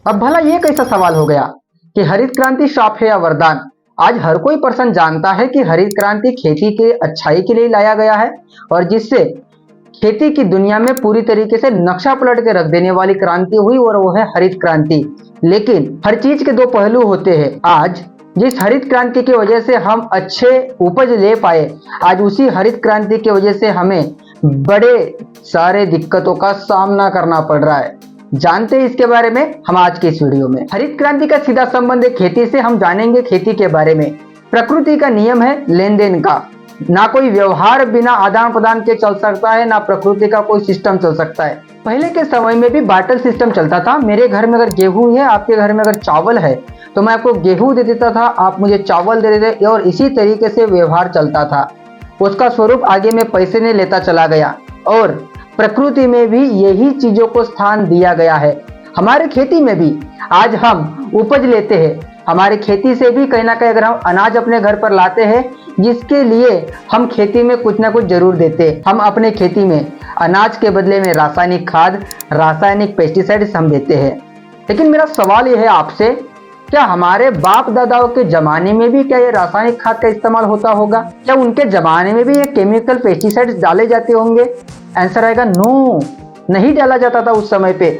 अब भला ये कैसा सवाल हो गया कि हरित क्रांति श्राप है या वरदान। आज हर कोई पर्सन जानता है कि हरित क्रांति खेती के अच्छाई के लिए लाया गया है और जिससे खेती की दुनिया में पूरी तरीके से नक्शा पलट के रख देने वाली क्रांति हुई और वो है हरित क्रांति। लेकिन हर चीज के दो पहलू होते हैं। आज जिस हरित क्रांति की वजह से हम अच्छे उपज ले पाए, आज उसी हरित क्रांति की वजह से हमें बड़े सारे दिक्कतों का सामना करना पड़ रहा है। जानते हैं इसके बारे में हम आज के इस वीडियो में। हरित क्रांति का सीधा संबंध है खेती से। हम जानेंगे खेती के बारे में। प्रकृति का नियम है लेन देन का। ना कोई व्यवहार बिना आदान प्रदान के चल सकता है, ना प्रकृति का कोई सिस्टम चल सकता है। पहले के समय में भी बार्टर सिस्टम चलता था। मेरे घर में अगर गेहूं है, आपके घर में अगर चावल है, तो मैं आपको गेहूं दे देता था, आप मुझे चावल दे देते, और इसी तरीके से व्यवहार चलता था। उसका स्वरूप आगे में पैसे ने लेता चला गया और प्रकृति में भी यही चीजों को स्थान दिया गया है। हमारे खेती में भी आज हम उपज लेते हैं। हमारे खेती से भी कहीं ना कहीं अगर हम अनाज अपने घर पर लाते हैं, जिसके लिए हम खेती में कुछ ना कुछ जरूर देते हैं। हम अपने खेती में अनाज के बदले में रासायनिक खाद, रासायनिक पेस्टिसाइड्स हम देते हैं। लेकिन मेरा सवाल यह है आपसे, क्या हमारे बाप दादाओं के जमाने में भी क्या ये रासायनिक खाद का इस्तेमाल होता होगा? क्या उनके जमाने में भी ये केमिकल पेस्टिसाइड्स डाले जाते होंगे? आंसर आएगा नो, नहीं डाला जाता था उस समय पे।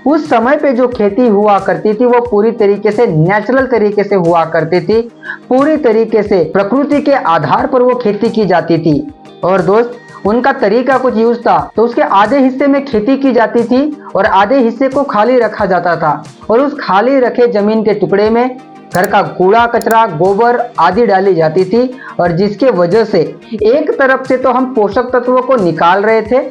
उस समय पे जो खेती हुआ करती थी वो पूरी तरीके से नेचुरल तरीके से हुआ करती थी। पूरी तरीके से प्रकृति के आधार पर वो खेती की जाती थी। और दोस्त, उनका तरीका कुछ यूज था, तो उसके आधे हिस्से में खेती की जाती थी और आधे हिस्से को खाली रखा जाता था। और उस खाली रखे जमीन के टुकड़े में घर का कूड़ा कचरा, गोबर आदि डाली जाती थी। और जिसके वजह से एक तरफ से तो हम पोषक तत्वों को निकाल रहे थे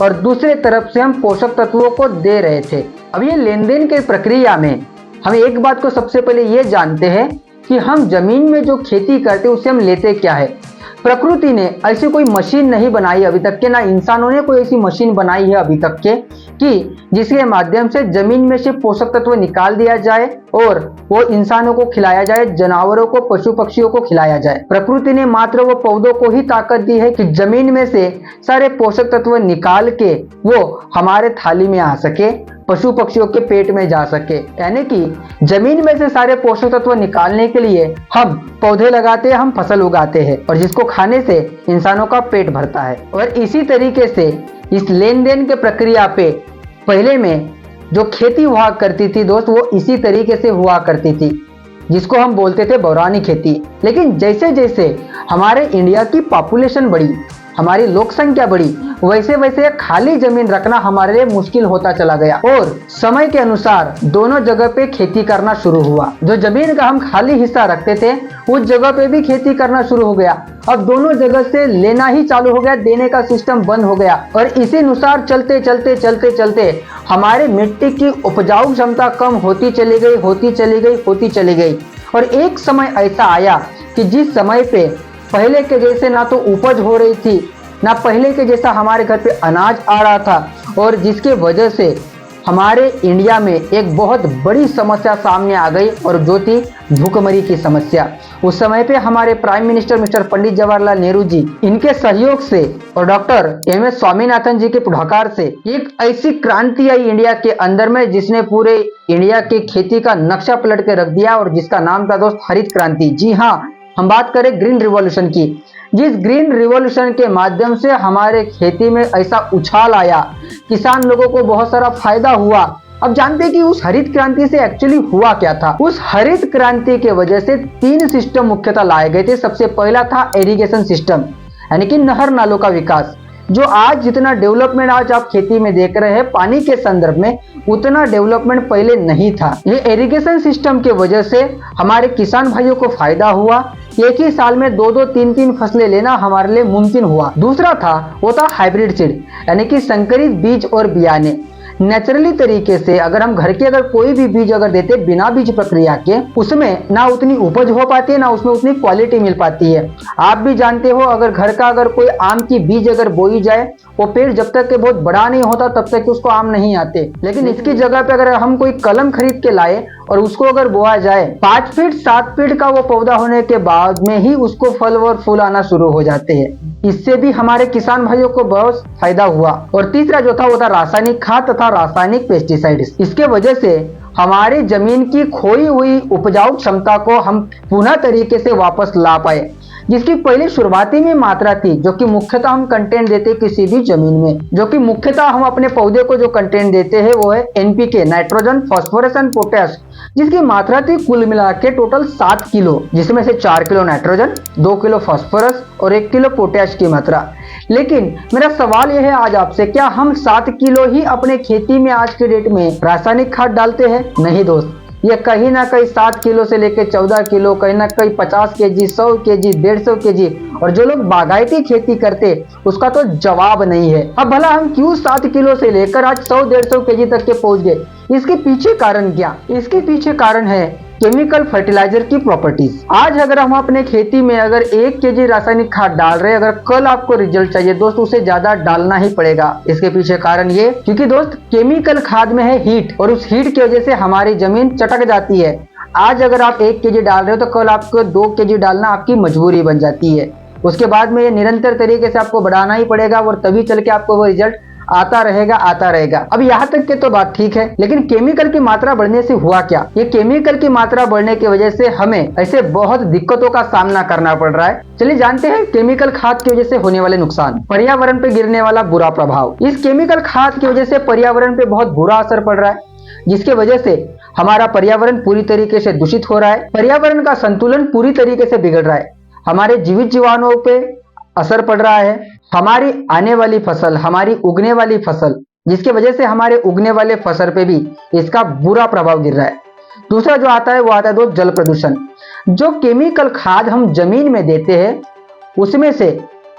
और दूसरे तरफ से हम पोषक तत्वों को दे रहे थे। अब ये लेन देन के प्रक्रिया में हम एक बात को सबसे पहले ये जानते हैं कि हम जमीन में जो खेती करते उससे हम लेते क्या है। प्रकृति ने ऐसी कोई मशीन नहीं बनाई अभी तक के, ना इंसानों ने कोई ऐसी मशीन बनाई है अभी तक के, कि जिसके माध्यम से जमीन में से पोषक तत्व निकाल दिया जाए और वो इंसानों को खिलाया जाए, जानवरों को, पशु पक्षियों को खिलाया जाए। प्रकृति ने मात्र वो पौधों को ही ताकत दी है कि जमीन में से सारे पोषक तत्व निकाल के वो हमारे थाली में आ सके, पशु पक्षियों के पेट में जा सके। यानी कि जमीन में से सारे पोषक तत्व निकालने के लिए हम पौधे लगाते हैं, हम फसल उगाते हैं, और जिसको खाने से इंसानों का पेट भरता है। और इसी तरीके से इस लेन देन के प्रक्रिया पे पहले में जो खेती हुआ करती थी दोस्त, वो इसी तरीके से हुआ करती थी, जिसको हम बोलते थे बौरानी खेती। लेकिन जैसे जैसे हमारे इंडिया की पॉपुलेशन बढ़ी, हमारी लोक संख्या बढ़ी, वैसे वैसे खाली जमीन रखना हमारे लिए मुश्किल होता चला गया और समय के अनुसार दोनों जगह पे खेती करना शुरू हुआ। जो जमीन का हम खाली हिस्सा रखते थे उस जगह पे भी खेती करना शुरू हो गया। अब दोनों जगह से लेना ही चालू हो गया, देने का सिस्टम बंद हो गया। और इसी अनुसार चलते चलते चलते चलते हमारे मिट्टी की उपजाऊ क्षमता कम होती चली गई, होती चली गई, होती चली गई। और एक समय ऐसा आया कि जिस समय पे पहले के जैसे ना तो उपज हो रही थी, ना पहले के जैसा हमारे घर पे अनाज आ रहा था, और जिसके वजह से हमारे इंडिया में एक बहुत बड़ी समस्या सामने आ गई, और जो थी भूखमरी की समस्या। उस समय पे हमारे prime minister mister Pandit Jawaharlal Nehru ji, इनके सहयोग से और डॉक्टर एम.एस. स्वामीनाथन जी के पुढाकार से एक ऐसी क्रांति आई इंडिया के अंदर में, जिसने पूरे इंडिया के खेती का नक्शा पलट के रख दिया, और जिसका नाम था दोस्त हरित क्रांति। जी हाँ, हम बात करें ग्रीन रिवॉल्यूशन की। जिस ग्रीन रिवॉल्यूशन के माध्यम से हमारे खेती में ऐसा उछाल आया, किसान लोगों को बहुत सारा फायदा हुआ। अब जानते हैं कि उस हरित क्रांति से एक्चुअली हुआ क्या था। उस हरित क्रांति के वजह से 3 सिस्टम मुख्यतः लाए गए थे। सबसे पहला था इरिगेशन सिस्टम, यानी कि नहर नालों का विकास। जो आज जितना डेवलपमेंट आज आप खेती में देख रहे हैं पानी के संदर्भ में, उतना डेवलपमेंट पहले नहीं था। ये इरिगेशन सिस्टम के वजह से हमारे किसान भाइयों को फायदा हुआ। एक ही साल में 2-2, 3-3 फसलें लेना हमारे लिए मुमकिन हुआ। दूसरा था वो था हाइब्रिड सीड, यानी कि संकरित बीज और बियाने। नेचुरली तरीके से अगर हम घर के अगर कोई भी बीज अगर देते बिना बीज प्रक्रिया के, उसमें ना उतनी उपज हो पाती है, ना उसमें उतनी क्वालिटी मिल पाती है। आप भी जानते हो, अगर घर का अगर कोई आम की बीज अगर बोई जाए, वो पेड़ जब तक के बहुत बड़ा नहीं होता तब तक उसको आम नहीं आते। लेकिन इसकी जगह पे अगर हम कोई कलम खरीद के लाए और उसको अगर बोआ जाए, 5 फीट 7 फीट का वो पौधा होने के बाद में ही उसको फल और फूल आना शुरू हो जाते हैं। इससे भी हमारे किसान भाइयों को बहुत फायदा हुआ। और तीसरा जो था वो था रासायनिक खाद तथा रासायनिक पेस्टिसाइड्स। इसके वजह से हमारी जमीन की खोई हुई उपजाऊ क्षमता को हम पुनः तरीके से वापस ला पाए, जिसकी पहले शुरुआती में मात्रा थी, जो कि मुख्यतः हम कंटेंट देते किसी भी जमीन में, जो कि मुख्यतः हम अपने पौधे को जो कंटेंट देते हैं वो है NPK, nitrogen, phosphorus and potash, जिसकी मात्रा थी कुल मिला के टोटल 7 किलो, जिसमें से 4 किलो नाइट्रोजन, 2 किलो फास्फोरस और 1 किलो पोटेश की मात्रा। लेकिन मेरा सवाल यह है आज आपसे, क्या हम 7 किलो ही अपने खेती में आज के डेट में रासायनिक खाद डालते हैं? नहीं दोस्त, ये कहीं ना कहीं 7 किलो से लेकर 14 किलो, कहीं ना कहीं 50 केजी, 100 केजी, 150 केजी, और जो लोग बागायती खेती करते उसका तो जवाब नहीं है। अब भला हम क्यों 7 किलो से लेकर आज 100-150 केजी तक के पहुंच गए? इसके पीछे कारण क्या? इसके पीछे कारण है केमिकल फर्टिलाइजर की प्रॉपर्टीज। आज अगर हम अपने खेती में अगर 1 केजी रासायनिक खाद डाल रहे हैं, अगर कल आपको रिजल्ट चाहिए दोस्त, उसे ज्यादा डालना ही पड़ेगा। इसके पीछे कारण ये, क्योंकि दोस्त केमिकल खाद में है हीट, और उस हीट की वजह से हमारी जमीन चटक जाती है। आज अगर आप 1 केजी डाल रहे हो तो कल आपको 2 केजी डालना आपकी मजबूरी बन जाती है। उसके बाद में ये निरंतर तरीके से आपको बढ़ाना ही पड़ेगा, और तभी चल के आपको वो रिजल्ट आता रहेगा। अब यहाँ तक के तो बात ठीक है, लेकिन केमिकल की मात्रा बढ़ने से हुआ क्या? ये केमिकल की मात्रा बढ़ने की वजह से हमें ऐसे बहुत दिक्कतों का सामना करना पड़ रहा है। चलिए जानते हैं केमिकल खाद की वजह से होने वाले नुकसान। पर्यावरण पे गिरने वाला बुरा प्रभाव। इस केमिकल खाद की वजह से पर्यावरण पे बहुत बुरा असर पड़ रहा है, जिसके वजह से हमारा पर्यावरण पूरी तरीके से दूषित हो रहा है। पर्यावरण का संतुलन पूरी तरीके से बिगड़ रहा है। हमारे जीवित जीवाणुओं पे असर पड़ रहा है। हमारी आने वाली फसल, हमारी उगने वाली फसल, जिसके वजह से हमारे उगने वाले फसल पे भी इसका बुरा प्रभाव गिर रहा है। दूसरा जो आता है वो आता है दोस्त जल प्रदूषण। जो केमिकल खाद हम जमीन में देते हैं उसमें से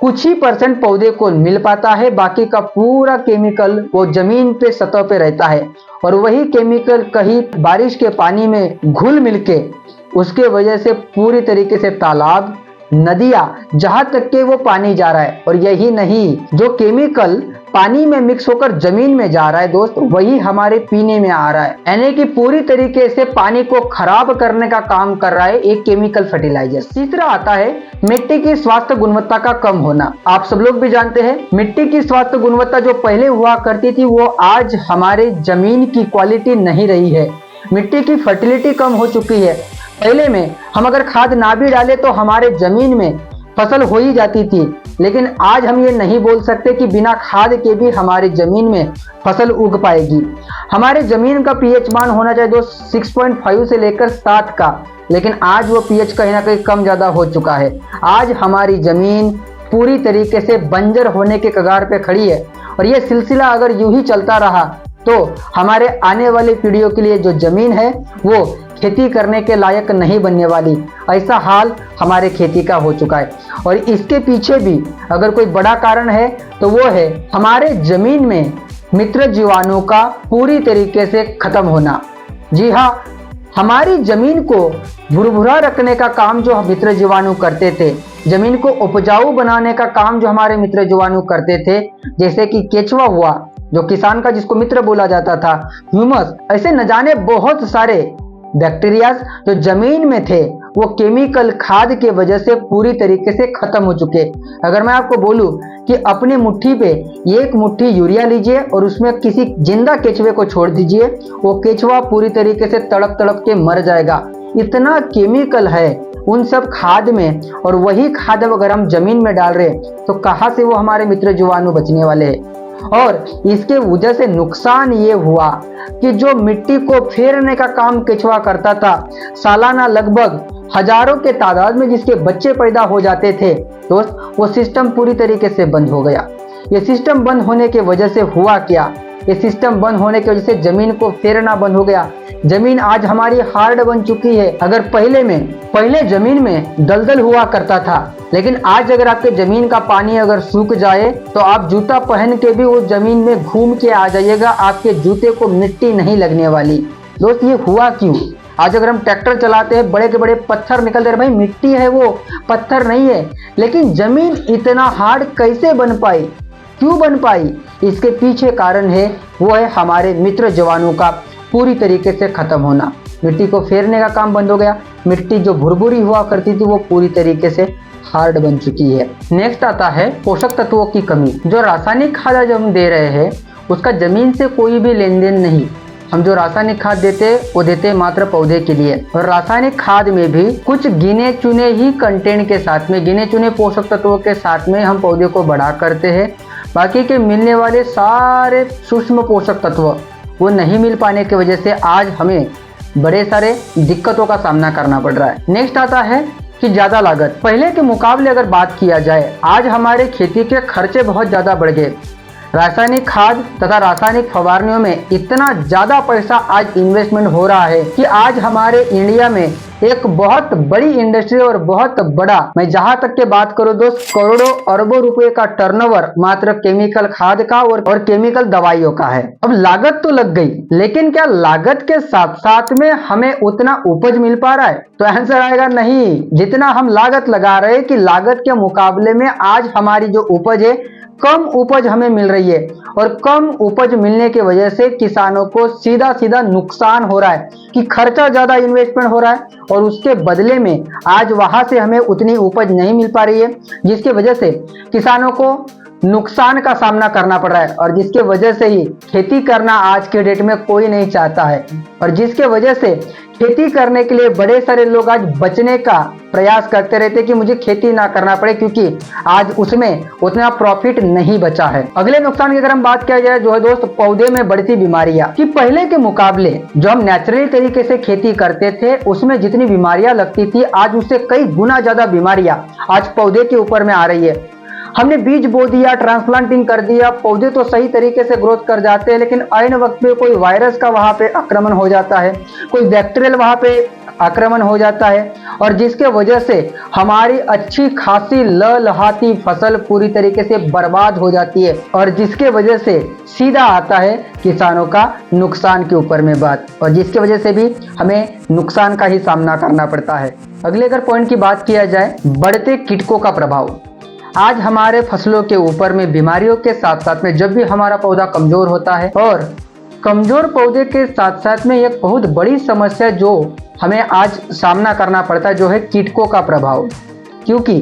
कुछ ही % पौधे को मिल पाता है, बाकी का पूरा केमिकल वो जमीन पे सतह पे रहता है, और वही केमिकल कहीं बारिश के पानी में घुल मिलके उसके वजह से पूरी तरीके से तालाब, नदियां, जहां तक के वो पानी जा रहा है। और यही नहीं, जो केमिकल पानी में मिक्स होकर जमीन में जा रहा है दोस्त, वही हमारे पीने में आ रहा है, यानी कि पूरी तरीके से पानी को खराब करने का काम कर रहा है एक केमिकल फर्टिलाइजर। तीसरा आता है मिट्टी की स्वास्थ्य गुणवत्ता का कम होना। आप सब लोग भी जानते हैं मिट्टी की स्वास्थ्य गुणवत्ता जो पहले हुआ करती थी वो आज हमारे जमीन की क्वालिटी नहीं रही है। मिट्टी की फर्टिलिटी कम हो चुकी है। पहले में हम अगर खाद ना भी डाले तो हमारे जमीन में फसल हो ही जाती थी, लेकिन आज हम ये नहीं बोल सकते कि बिना खाद के भी हमारी जमीन में फसल उग पाएगी। हमारे जमीन का पीएच मान होना चाहिए दोस्त 6.5 से लेकर 7 का, लेकिन आज वो पीएच कहीं ना कहीं कम ज्यादा हो चुका है। आज हमारी जमीन पूरी तरीके से बंजर होने के कगार पे खड़ी है, और ये सिलसिला अगर यूं ही चलता रहा तो हमारे आने वाली पीढ़ियों के लिए जो जमीन है वो खेती करने के लायक नहीं बनने वाली। ऐसा हाल हमारे खेती का हो चुका है। और इसके पीछे भी अगर कोई बड़ा कारण है तो वो है हमारे जमीन में मित्र जीवाणु का पूरी तरीके से खत्म होना। जी हाँ, हमारी जमीन को भुरभुरा रखने का काम जो मित्र जीवाणु करते थे, जमीन को उपजाऊ बनाने का काम जो हमारे मित्र जीवाणु करते थे, जैसे कि केचुआ हुआ जो किसान का जिसको मित्र बोला जाता था, ह्यूमस, ऐसे न जाने बहुत सारे बैक्टीरिया जो जमीन में थे वो केमिकल खाद के वजह से पूरी तरीके से खत्म हो चुके। अगर मैं आपको बोलूं कि अपने मुट्ठी पे 1 मुट्ठी यूरिया लीजिए और उसमें किसी जिंदा केचुए को छोड़ दीजिए, वो केचुआ पूरी तरीके से तड़प तड़प के मर जाएगा। इतना केमिकल है उन सब खाद में, और वही खाद अगर हम जमीन में डाल रहे हैं तो कहाँ से वो हमारे मित्र जीवाणु बचने वाले हैं। और इसके वजह से नुकसान ये हुआ कि जो मिट्टी को फेरने का काम केचुआ करता था, सालाना लगभग हजारों के तादाद में जिसके बच्चे पैदा हो जाते थे दोस्त, वो सिस्टम पूरी तरीके से बंद हो गया। ये सिस्टम बंद होने की वजह से हुआ क्या? ये सिस्टम बंद होने की वजह से जमीन को फेरना बंद हो गया। जमीन आज हमारी हार्ड बन चुकी है। अगर पहले जमीन में दलदल हुआ करता था, लेकिन आज अगर आपके जमीन का पानी अगर सूख जाए तो आप जूता पहन के भी उस जमीन में घूम के आ जाइएगा, आपके जूते को मिट्टी नहीं लगने वाली। दोस्त ये हुआ क्यों? आज अगर हम ट्रैक्टर चलाते हैं, बड़े के बड़े पत्थर निकलते हैं, भाई मिट्टी है वो, पत्थर नहीं है, लेकिन जमीन इतना हार्ड कैसे बन पाई, क्यों बन पाई? इसके पीछे कारण है वो है हमारे मित्र जीवाणु का पूरी तरीके से खत्म होना। मिट्टी को फेरने का काम बंद हो गया। मिट्टी जो भुरभुरी हुआ करती थी वो पूरी तरीके से हार्ड बन चुकी है। नेक्स्ट आता है पोषक तत्वों की कमी। जो रासायनिक खाद जो हम दे रहे हैं उसका जमीन से कोई भी लेन देन नहीं। हम जो रासायनिक खाद देते वो देते मात्र पौधे के लिए, और रासायनिक खाद में भी कुछ गिने चुने ही कंटेंट के साथ में, गिने चुने पोषक तत्वों के साथ में हम पौधे को बड़ा करते हैं। बाकी के मिलने वाले सारे सूक्ष्म पोषक तत्व वो नहीं मिल पाने की वजह से आज हमें बड़े सारे दिक्कतों का सामना करना पड़ रहा है। नेक्स्ट आता है कि ज्यादा लागत। पहले के मुकाबले अगर बात किया जाए, आज हमारे खेती के खर्चे बहुत ज्यादा बढ़ गए। रासायनिक खाद तथा रासायनिक फवारनियों में इतना ज्यादा पैसा आज इन्वेस्टमेंट हो रहा है कि आज हमारे इंडिया में एक बहुत बड़ी इंडस्ट्री और बहुत बड़ा, मैं जहां तक के बात करूं दोस्त, करोड़ों अरबों रुपए का टर्नओवर मात्र केमिकल खाद का और केमिकल दवाइयों का है। अब लागत तो लग गई, लेकिन क्या लागत के साथ साथ में हमें उतना उपज मिल पा रहा है? तो आंसर आएगा नहीं। जितना हम लागत लगा रहे हैं कि लागत के मुकाबले में आज हमारी जो उपज है, कम उपज हमें मिल रही है, और कम उपज मिलने की वजह से किसानों को सीधा सीधा नुकसान हो रहा है कि खर्चा ज्यादा इन्वेस्टमेंट हो रहा है और उसके बदले में आज वहां से हमें उतनी उपज नहीं मिल पा रही है, जिसकी वजह से किसानों को नुकसान का सामना करना पड़ रहा है, और जिसके वजह से ही खेती करना आज के डेट में कोई नहीं चाहता है, और जिसके वजह से खेती करने के लिए बड़े सारे लोग आज बचने का प्रयास करते रहते कि मुझे खेती ना करना पड़े, क्योंकि आज उसमें उतना प्रॉफिट नहीं बचा है। अगले नुकसान की अगर हम बात किया जाए जो है दोस्त, पौधे में बढ़ती बीमारियां। कि पहले के मुकाबले जो हम नेचुरल तरीके से खेती करते थे उसमें जितनी बीमारियां लगती थी, आज उससे कई गुना ज्यादा बीमारियां आज पौधे के ऊपर में आ रही है। हमने बीज बो दिया, ट्रांसप्लांटिंग कर दिया, पौधे तो सही तरीके से ग्रोथ कर जाते हैं, लेकिन ऐन वक्त पे कोई वायरस का वहां पे आक्रमण हो जाता है, कोई बैक्टीरियल वहां पे आक्रमण हो जाता है, और जिसके वजह से हमारी अच्छी खासी लहलहाती फसल पूरी तरीके से बर्बाद हो जाती है, और जिसके वजह से सीधा आता है किसानों का नुकसान के ऊपर में बात, और जिसकी वजह से भी हमें नुकसान का ही सामना करना पड़ता है। अगले अगर पॉइंट की बात किया जाए, बढ़ते कीटकों का प्रभाव। आज हमारे फसलों के ऊपर में बीमारियों के साथ साथ में जब भी हमारा पौधा कमजोर होता है, और कमजोर पौधे के साथ साथ में एक बहुत बड़ी समस्या जो हमें आज सामना करना पड़ता है जो है कीटकों का प्रभाव। क्योंकि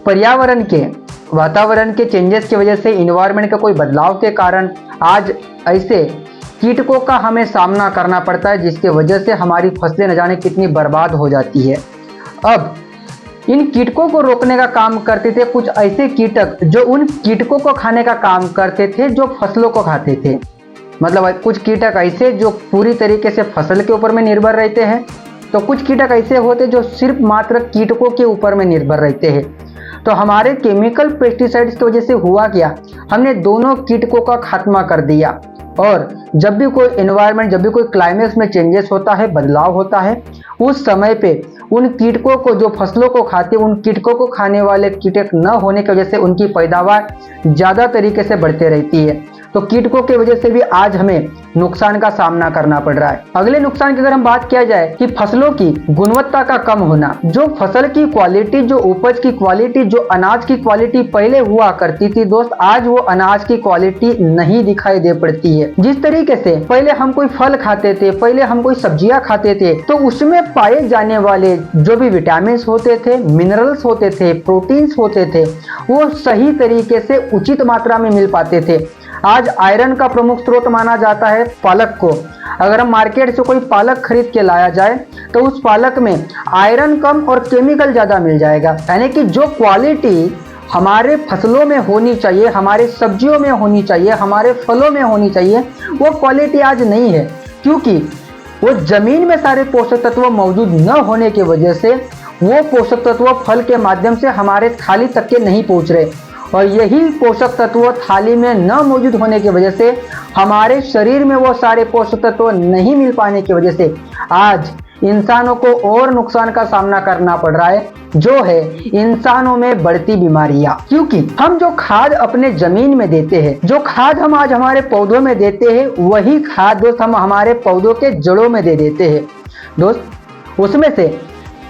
पर्यावरण के, वातावरण के चेंजेस की वजह से, इन्वायरमेंट के कोई बदलाव के कारण आज ऐसे कीटकों का हमें सामना करना पड़ता है, जिसके वजह से हमारी फसलें न जाने कितनी बर्बाद हो जाती है। अब इन कीटकों को रोकने का काम करते थे कुछ ऐसे कीटक जो उन कीटकों को खाने का काम करते थे जो फसलों को खाते थे। मतलब कुछ कीटक ऐसे जो पूरी तरीके से फसल के ऊपर में निर्भर रहते हैं, तो कुछ कीटक ऐसे होते जो सिर्फ मात्र कीटकों के ऊपर में निर्भर रहते हैं। तो हमारे केमिकल पेस्टिसाइड्स की वजह से हुआ क्या, हमने दोनों कीटकों का खात्मा कर दिया। और जब भी कोई एनवायरनमेंट, जब भी कोई क्लाइमेक्स में चेंजेस होता है, बदलाव होता है, उस समय पे उन कीटकों को, जो फसलों को खाते हैं, उन कीटकों को खाने वाले कीटक न होने की वजह से उनकी पैदावार ज़्यादा तरीके से बढ़ती रहती है। तो कीटकों की वजह से भी आज हमें नुकसान का सामना करना पड़ रहा है। अगले नुकसान की अगर हम बात किया जाए कि फसलों की गुणवत्ता का कम होना। जो फसल की क्वालिटी, जो उपज की क्वालिटी, जो अनाज की क्वालिटी पहले हुआ करती थी दोस्त, आज वो अनाज की क्वालिटी नहीं दिखाई दे पड़ती है। जिस तरीके से पहले हम कोई फल खाते थे, पहले हम कोई सब्जियां खाते थे, तो उसमें पाए जाने वाले जो भी विटामिन होते थे, मिनरल्स होते थे, प्रोटीन्स होते थे, वो सही तरीके से उचित मात्रा में मिल पाते थे। आज आयरन का प्रमुख स्रोत माना जाता है पालक को। अगर हम मार्केट से कोई पालक खरीद के लाया जाए तो उस पालक में आयरन कम और केमिकल ज़्यादा मिल जाएगा। यानी कि जो क्वालिटी हमारे फसलों में होनी चाहिए, हमारे सब्जियों में होनी चाहिए, हमारे फलों में होनी चाहिए, वो क्वालिटी आज नहीं है। क्योंकि वो जमीन में सारे पोषक तत्व मौजूद न होने की वजह से वो पोषक तत्व फल के माध्यम से हमारे थाली तक के नहीं पहुँच रहे, और यही पोषक तत्व थाली में न मौजूद होने की वजह से हमारे शरीर में वो सारे पोषक तत्व नहीं मिल पाने की वजह से आज इंसानों को और नुकसान का सामना करना पड़ रहा है, जो है इंसानों में बढ़ती बीमारियां। क्योंकि हम जो खाद अपने जमीन में देते हैं, जो खाद हम आज हमारे पौधों में देते हैं, वही खाद दोस्त हम हमारे पौधों के जड़ों में दे देते हैं। दोस्त उसमें से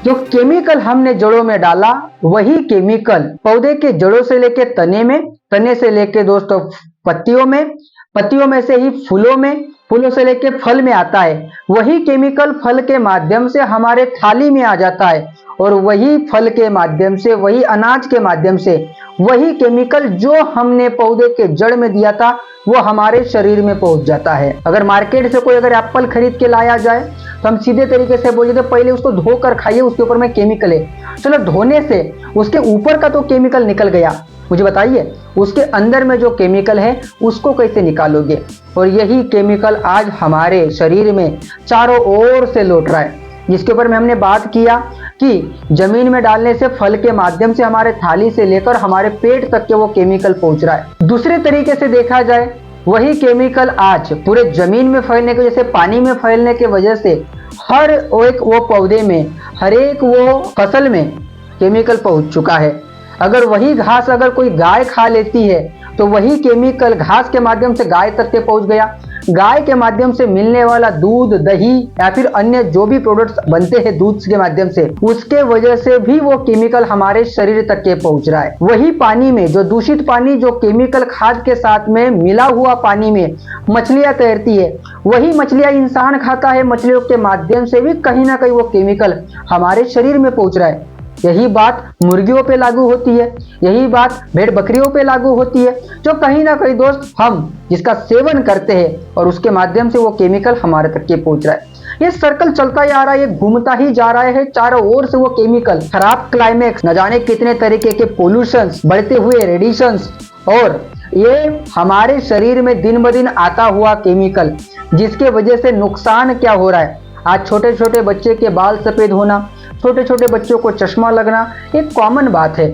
जो केमिकल हमने जड़ों में डाला, वही केमिकल पौधे के जड़ों से लेके तने में, तने से लेके दोस्तों पत्तियों में, पत्तियों में से ही फूलों में, फूलों से लेके फल में आता है। वही केमिकल फल के माध्यम से हमारे थाली में आ जाता है, और वही फल के माध्यम से, वही अनाज के माध्यम से, वही केमिकल जो हमने पौधे के जड़ में दिया था वो हमारे शरीर में पहुंच जाता है। अगर मार्केट से कोई अगर एप्पल खरीद के लाया जाए तो हम सीधे तरीके से बोल देते पहले उसको धोकर खाइए, उसके ऊपर में केमिकल है। चलो धोने से उसके ऊपर का तो केमिकल निकल गया, मुझे बताइए उसके अंदर में जो केमिकल है उसको कैसे निकालोगे? और यही केमिकल आज हमारे शरीर में चारों ओर से लौट रहा है, जिसके ऊपर में हमने बात किया कि जमीन में डालने से फल के माध्यम से हमारे थाली से लेकर हमारे पेट तक के वो केमिकल पहुंच रहा है। दूसरे तरीके से देखा जाए वही केमिकल आज पूरे जमीन में फैलने की वजह से, पानी में फैलने की वजह से हर एक वो पौधे में, हर एक वो फसल में केमिकल पहुंच चुका है। अगर वही घास अगर कोई गाय खा लेती है तो वही केमिकल घास के माध्यम से गाय तक के पहुंच गया। गाय के माध्यम से मिलने वाला दूध, दही या फिर अन्य जो भी प्रोडक्ट्स बनते हैं दूध के माध्यम से, उसके वजह से भी वो केमिकल हमारे शरीर तक के पहुंच रहा है। वही पानी में जो दूषित पानी, जो केमिकल खाद के साथ में मिला हुआ पानी में मछलियां तैरती है, वही मछलियां इंसान खाता है, मछलियों के माध्यम से भी कहीं ना कहीं वो केमिकल हमारे शरीर में पहुंच रहा है। यही बात मुर्गियों पे लागू होती है, यही बात भेड़ बकरियों पे लागू होती है, जो कहीं ना कहीं दोस्त हम जिसका सेवन करते हैं और उसके माध्यम से वो केमिकल हमारे तक के पहुंच रहा है। ये सर्कल चलता ही आ रहा है, ये घूमता ही जा रहा है, चारों ओर से वो केमिकल, खराब क्लाइमेक्स, न जाने कितने तरीके के पोल्यूशंस, बढ़ते हुए रेडिएशंस, और ये हमारे शरीर में दिन ब दिन आता हुआ केमिकल, जिसके वजह से नुकसान क्या हो रहा है। आज छोटे छोटे बच्चे के बाल सफेद होना, छोटे छोटे बच्चों को चश्मा लगना एक कॉमन बात है।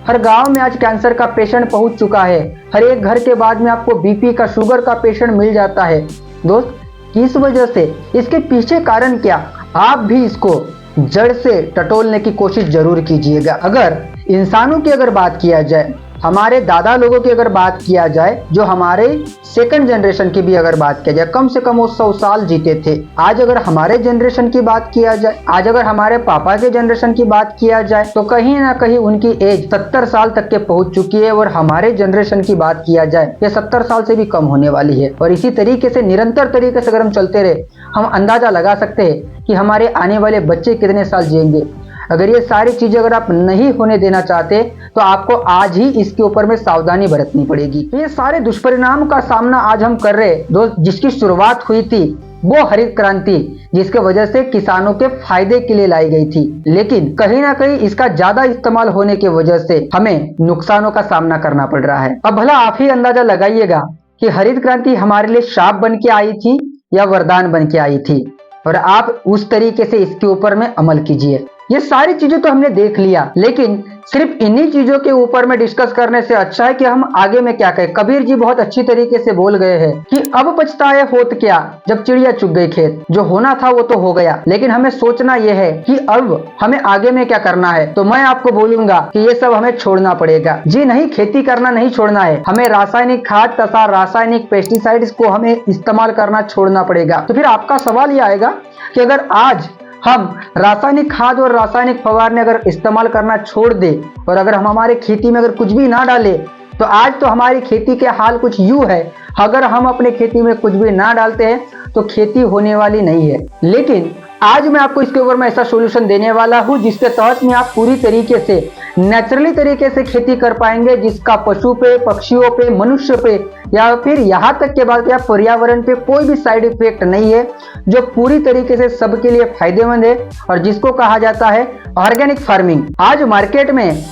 हर गांव में आज कैंसर का पेशेंट पहुंच चुका है, हर एक घर के बाद में आपको बीपी का, शुगर का पेशेंट मिल जाता है। दोस्त किस वजह से, इसके पीछे कारण क्या, आप भी इसको जड़ से टटोलने की कोशिश जरूर कीजिएगा। अगर इंसानों की अगर बात किया जाए, हमारे दादा लोगों की अगर बात किया जाए, जो हमारे सेकंड जनरेशन की भी अगर बात किया जाए, कम से कम वो 100 साल जीते थे। आज अगर हमारे जनरेशन की बात किया जाए, आज अगर हमारे पापा के जनरेशन की बात किया जाए, तो कहीं ना कहीं उनकी एज 70 साल तक के पहुंच चुकी है। और हमारे जनरेशन की बात किया जाए, ये 70 साल से भी कम होने वाली है। और इसी तरीके से निरंतर तरीके से अगर हम चलते रहे, हम अंदाजा लगा सकते हैं कि हमारे आने वाले बच्चे कितने साल जिएंगे। अगर ये सारी चीजें अगर आप नहीं होने देना चाहते तो आपको आज ही इसके ऊपर में सावधानी बरतनी पड़ेगी। ये सारे दुष्परिणाम का सामना आज हम कर रहे दोस्त, जिसकी शुरुआत हुई थी वो हरित क्रांति, जिसके वजह से किसानों के फायदे के लिए लाई गई थी, लेकिन कहीं ना कहीं इसका ज्यादा इस्तेमाल होने की वजह से हमें नुकसानों का सामना करना पड़ रहा है। अब भला आप ही अंदाजा लगाइएगा कि हरित क्रांति हमारे लिए शाप बन के आई थी या वरदान बन के आई थी, और आप उस तरीके से इसके ऊपर में अमल कीजिए। ये सारी चीजें तो हमने देख लिया, लेकिन सिर्फ इन्हीं चीजों के ऊपर में डिस्कस करने से अच्छा है कि हम आगे में क्या करें। कबीर जी बहुत अच्छी तरीके से बोल गए हैं कि अब पछताए होत क्या, जब चिड़िया चुग गई खेत। जो होना था वो तो हो गया, लेकिन हमें सोचना यह है कि अब हमें आगे में क्या करना है। तो मैं आपको बोलूंगा कि ये सब हमें छोड़ना पड़ेगा। जी नहीं, खेती करना नहीं छोड़ना है, हमें रासायनिक खाद तथा रासायनिक पेस्टिसाइड्स को हमें इस्तेमाल करना छोड़ना पड़ेगा। तो फिर आपका सवाल ये आएगा कि अगर आज हम रासायनिक खाद और रासायनिक फवारने अगर इस्तेमाल करना छोड़ दे और अगर हम हमारे खेती में अगर कुछ भी ना डाले, तो आज तो हमारी खेती के हाल कुछ यूं है, अगर हम अपने खेती में कुछ भी ना डालते हैं तो खेती होने वाली नहीं है। लेकिन आज मैं आपको इसके ऊपर में ऐसा सॉल्यूशन देने वाला हूं जिसके तहत में आप पूरी तरीके से नेचुरली तरीके से खेती कर पाएंगे, जिसका पशु पे, पक्षियों पे, मनुष्य पे या फिर यहाँ तक के बाद या पर्यावरण पे कोई भी साइड इफेक्ट नहीं है, जो पूरी तरीके से सबके लिए फायदेमंद है और जिसको कहा जाता है ऑर्गेनिक फार्मिंग। आज मार्केट में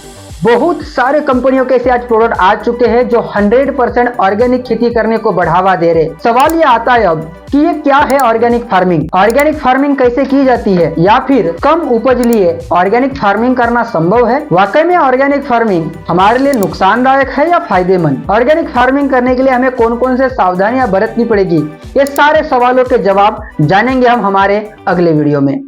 बहुत सारे कंपनियों के ऐसे आज प्रोडक्ट आ चुके हैं जो 100% ऑर्गेनिक खेती करने को बढ़ावा दे रहे। सवाल ये आता है अब कि ये क्या है ऑर्गेनिक फार्मिंग, ऑर्गेनिक फार्मिंग कैसे की जाती है, या फिर कम उपज लिए ऑर्गेनिक फार्मिंग करना संभव है। वाकई में ऑर्गेनिक फार्मिंग हमारे लिए नुकसानदायक है या फायदेमंद, ऑर्गेनिक फार्मिंग करने के लिए हमें कौन कौन से सावधानियां बरतनी पड़ेगी, ये सारे सवालों के जवाब जानेंगे हम हमारे अगले वीडियो में।